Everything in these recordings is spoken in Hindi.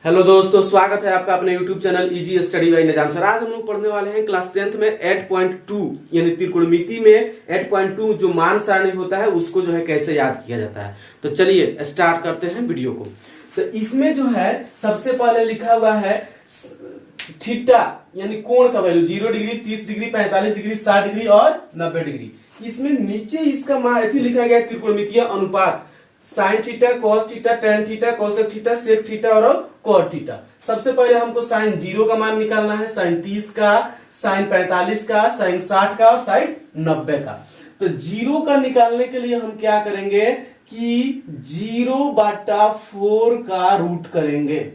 हेलो दोस्तों, स्वागत है आपका अपने YouTube channel easy study bye निजाम सर। आज हम लोग पढ़ने वाले हैं क्लास 10th में 8.2 यानी त्रिकोणमिति में 8.2 जो मान सारणी होता है उसको जो है कैसे याद किया जाता है। तो चलिए स्टार्ट करते हैं वीडियो को। तो इसमें जो है सबसे पहले लिखा हुआ है थीटा यानी कोण का value 0 degree, 30 degree, 45 degree, 60 degree और 90 डिग्री। इसमें नीचे इसका मान लिखा गया त्रिकोणमितीय अनुपात sine theta, cos theta, tan theta, cosec theta, sec theta और कॉट थीटा। सबसे पहले हमको साइन 0 का मान निकालना है, साइन 30 का, साइन 45 का, साइन 60 का और साइन 90 का। तो 0 का निकालने के लिए हम क्या करेंगे कि 0/4 का रूट करेंगे,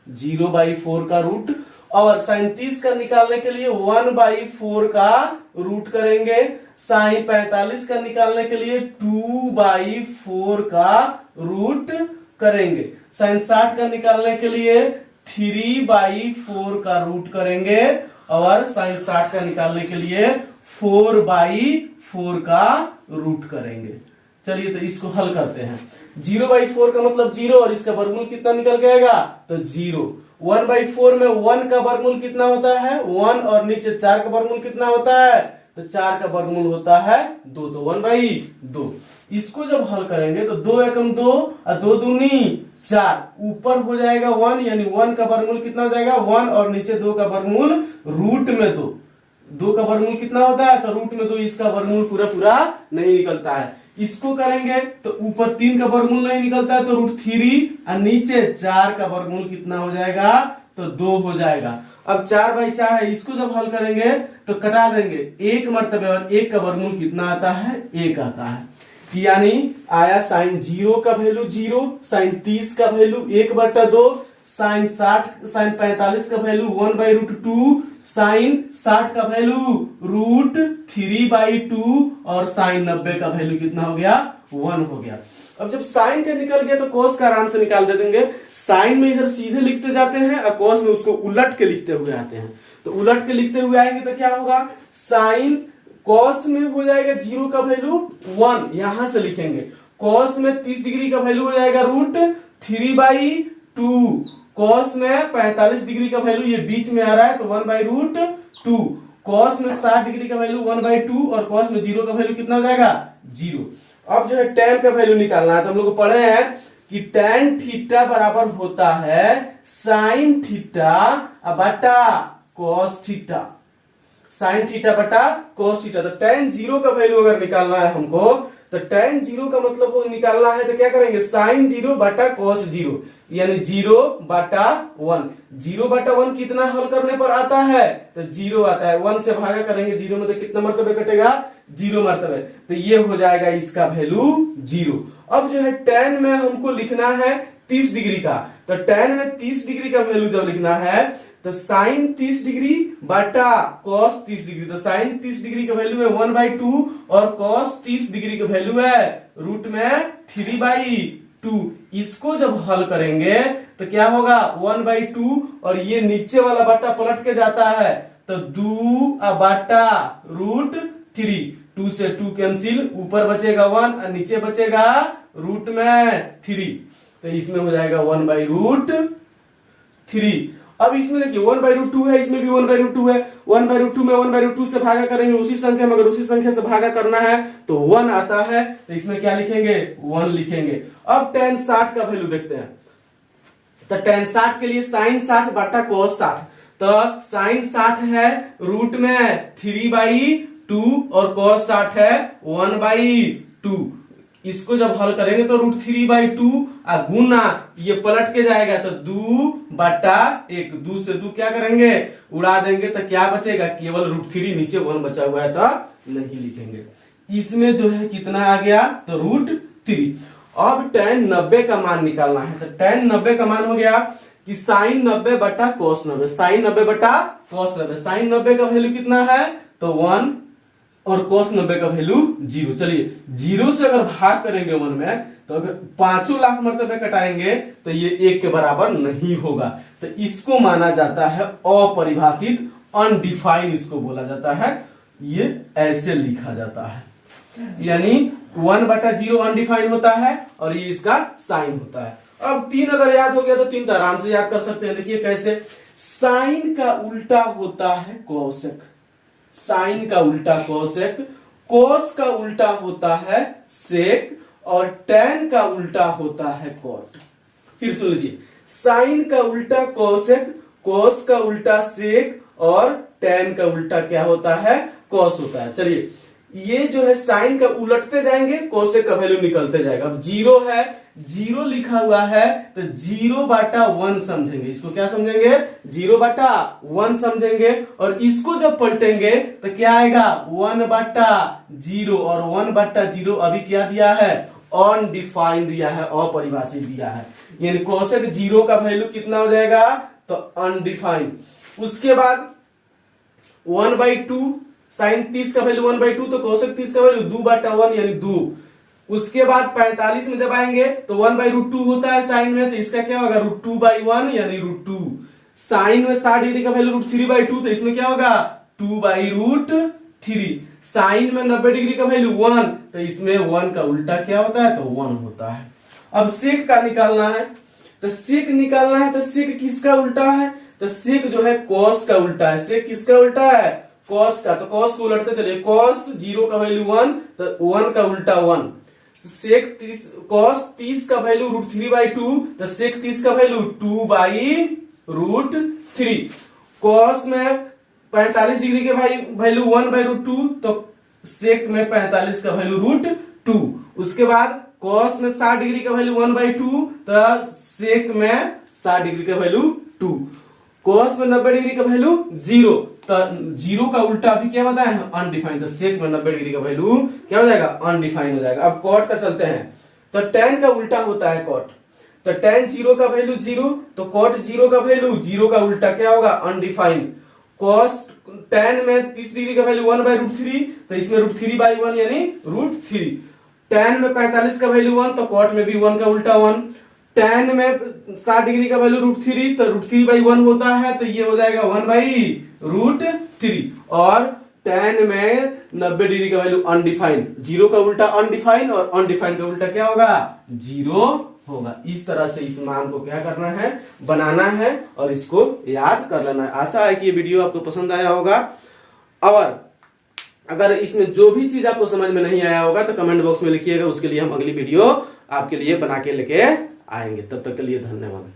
0/4 का रूट। और साइन 30 का निकालने के लिए 1/4 का रूट करेंगे। साइन 45 का निकालने के लिए 2/4 का रूट करेंगे। साइन 60 का निकालने के लिए 3/4 का रूट करेंगे। और साइन 60 का निकालने के लिए 4/4 का रूट करेंगे। चलिए तो इसको हल करते हैं। 0/4 का मतलब 0 और इसका वर्गमूल कितना निकल के आएगा तो 0। 1/4 में 1 का वर्गमूल कितना होता है 1 और नीचे 4 का वर्गमूल कितना होता है तो 4 का वर्गमूल होता है 2, तो 1/2। इसको जब हल करेंगे तो 2 एकम 2 और 2 दूनी 4, ऊपर हो जाएगा 1 यानी 1 का वर्गमूल कितना हो जाएगा 1 और नीचे 2 का वर्गमूल रूट में 2 का वर्गमूल कितना होता है तो रूट में 2, इसका वर्गमूल पूरा नहीं निकलता है। इसको करेंगे तो ऊपर 3 का वर्गमूल नहीं निकलता है तो √3 और नीचे 4 का वर्गमूल कितना हो जाएगा तो 2 हो जाएगा। अब 4/4 है, इसको जब हल करेंगे तो कटा देंगे, 1 मर्तबे और 1 का वर्गमूल कितना आता है 1 आता है। यानी आया साइन 0 का वैल्यू 0, साइन 30 का वैल्यू 1/2, साइन 45 का वैल्यू 1/√2, साइन 60 का वैल्यू √3/2 और साइन 90 का वैल्यू कितना हो गया 1 हो गया। अब जब साइन का निकल गया तो कॉस का आराम से निकाल दे देंगे। साइन में इधर सीधे लिखते जाते हैं और कॉस में उसको उलट के लिखते हुए आते हैं। तो उलट के लिखते हुए आएंगे तो क्या होगा, साइन कॉस में हो जाएगा 0 का वैल्यू 1, यहां से लिखेंगे। कॉस में 30 डिग्री का वैल्यू हो जाएगा √3/2। कॉस में 45 डिग्री का वैल्यू ये बीच में आ रहा है तो 1/√2। कॉस में 60 डिग्री का वैल्यू 1/2 और कॉस में 0 का वैल्यू कितना हो जाएगा 0। अब जो है टेन का वैल्यू निकालना है। तो हम लोग पढ़े हैं कि टेन थीटा बराबर होता है साइन थीटा बटा कॉस थीटा, साइन थीटा बटा कॉस थीटा। तो टेन 0 का वैल्यू अगर निकालना है हमको तो टेन 0 का मतलब वो निकालना है तो क्या करेंगे साइन 0 बटा कॉस 0 यानी 0/1। 0/1 कितना हल करने पर आता है तो 0 आता है। 1 से भागा करेंगे 0 में तो कितना मर्तबे कटेगा 0 मर्तबे, तो ये हो जाएगा इसका वैल्यू 0। अब जो है टेन में हमको लिखना है 30 डिग्री का, तो टेन में 30 डिग्री का वैल्यू जब लिखना है तो साइन 30 डिग्री बटा कॉस 30 डिग्री। तो साइन 30 डिग्री का वैल्यू है 1/2 और कॉस 30 डिग्री का वैल्यू है रूट में 3/2। इसको जब हल करेंगे तो क्या होगा 1/2 और ये नीचे वाला बट्टा पलट के जाता है तो 2/√3। 2 से 2 कैंसिल, ऊपर बचेगा 1 और नीचे बचेगा रूट में 3, तो इसमें हो जाएगा 1/√3। अब इसमें देखिए 1/√2 है, इसमें भी 1/√2 है। 1/√2 में 1/√2 से भागा करेंगे उसी संख्या में, अगर उसी संख्या से भागा करना है तो 1 आता है, तो इसमें क्या लिखेंगे 1 लिखेंगे। अब tan 60 का वैल्यू देखते हैं। तो tan 60 के लिए साइन 60 बटा cos 60। तो साइन 60 है रूट में 3/2 और cos 60 है 1/2। इसको जब हल करेंगे तो √3/2 गुना ये पलट के जाएगा तो 2/1। 2 से 2 क्या करेंगे उड़ा देंगे तो क्या बचेगा केवल √3, नीचे 1 बचा हुआ है तो नहीं लिखेंगे। इसमें जो है कितना आ गया तो √3। अब tan 90 का मान निकालना है। तो tan 90 का मान हो गया कि साइन 90 बटा cos 90, साइन 90 बटा cos 90। साइन 90 का वैल्यू कितना है तो 1 और cos 90 का वैल्यू 0। चलिए 0 से अगर भाग करेंगे 1 में तो अगर 5 लाख मर्तबे कटाएंगे तो ये 1 के बराबर नहीं होगा, तो इसको माना जाता है अपरिभाषित, अनडिफाइंड इसको बोला जाता है। ये ऐसे लिखा जाता है यानी 1/0 अनडिफाइंड होता है और ये इसका साइन होता है। अब 3 अगर याद हो गया तो 3 तो आराम से याद कर सकते हैं। देखिए कैसे, साइन का उल्टा होता है कोसेक, साइन का उल्टा कोसेक, कोस का उल्टा होता है सेक, और टैन का उल्टा होता है कॉट। फिर सुन लीजिए, साइन का उल्टा कोसेक, कोस का उल्टा सेक, और टैन का उल्टा क्या होता है, कॉस होता है। चलिए ये जो है साइन का उलटते जाएंगे, कोसेक का वैल्यू निकलते जाएगा। अब 0 है, 0 लिखा हुआ है तो 0/1 समझेंगे, इसको क्या समझेंगे, 0/1 समझेंगे। और इसको जब पलटेंगे तो क्या आएगा, 1/0, और 1/0 अभी क्या दिया है, अनडिफाइंड दिया है, अपरिभाषित दिया है। यानी कोसेक 0 का वैल्यू कितना हो जाएगा, तो अनडिफाइंड। उसके बाद 1/2, साइन 30 का वैल्यू 1/2, तो कोसेक 30 का वैल्यू 2/1 यानी 2। उसके बाद 45 में जब आएंगे तो 1/√2 होता है साइन में, तो इसका क्या होगा, √2/1 यानी √2। साइन में 60 डिग्री का वैल्यू √3/2, तो इसमें क्या होगा, 2/√3। साइन में 90 डिग्री का वैल्यू 1, तो इसमें 1 का उल्टा क्या होता है, तो 1 होता है। अब सेक का निकालना है, तो सेक निकालना है, तो सेक किसका उल्टा है, तो सेक जो है कॉस का उल्टा है। सेक किसका उल्टा है, कॉस का, तो कॉस को उलटते चलिए, कॉस 0 का वैल्यू 1, तो 1 का उल्टा 1। सेक 30, कॉस 30 का वैल्यू √3/2, तो सेक 30 का वैल्यू 2/√3। कॉस में 45 डिग्री के वैल्यू 1/√2, तो सेक में 45 का वैल्यू √2। उसके बाद कॉस में 60 डिग्री का वैल्यू 1/2, तो सेक में 60 डिग्री का वैल्यू 2। कॉस में 90 डिग्री का वैल्यू 0, तो 0 का उल्टा अभी क्या होता है, अनडिफाइंड। तो सेक में 90 डिग्री का वैल्यू क्या हो जाएगा, अनडिफाइंड हो जाएगा। अब कॉट का चलते हैं, तो टैन का उल्टा होता है कॉट। तो टैन 0 का वैल्यू 0, तो कॉट 0 का वैल्यू 0 का उल्टा क्या होगा, अनडिफाइंड। कॉस टैन में 30 डिग्री का वैल्यू 1/√3, तो इसमें √3/1 यानी √3। टैन में 45 का वैल्यू 1, तो कॉट में भी 1 का उल्टा 1। टैन में 60 डिग्री का वैल्यू √3, तो √3/1 होता है, तो ये हो जाएगा 1/√3। और टैन में 90 डिग्री का वैल्यू अनडिफाइंड, 0 का उल्टा अनडिफाइंड, और अनडिफाइंड का उल्टा क्या होगा, 0 होगा। इस तरह से इस मान को क्या करना है, बनाना है, और इसको याद कर लेना है। आशा है कि ये वीडियो आपको पसंद आया होगा। और अगर इसमें जो भी चीज आपको समझ में नहीं आया होगा तो कमेंट बॉक्स में लिखिएगा, उसके लिए हम अगली वीडियो आपके लिए बना के लेके आएंगे। तब तक के लिए धन्यवाद।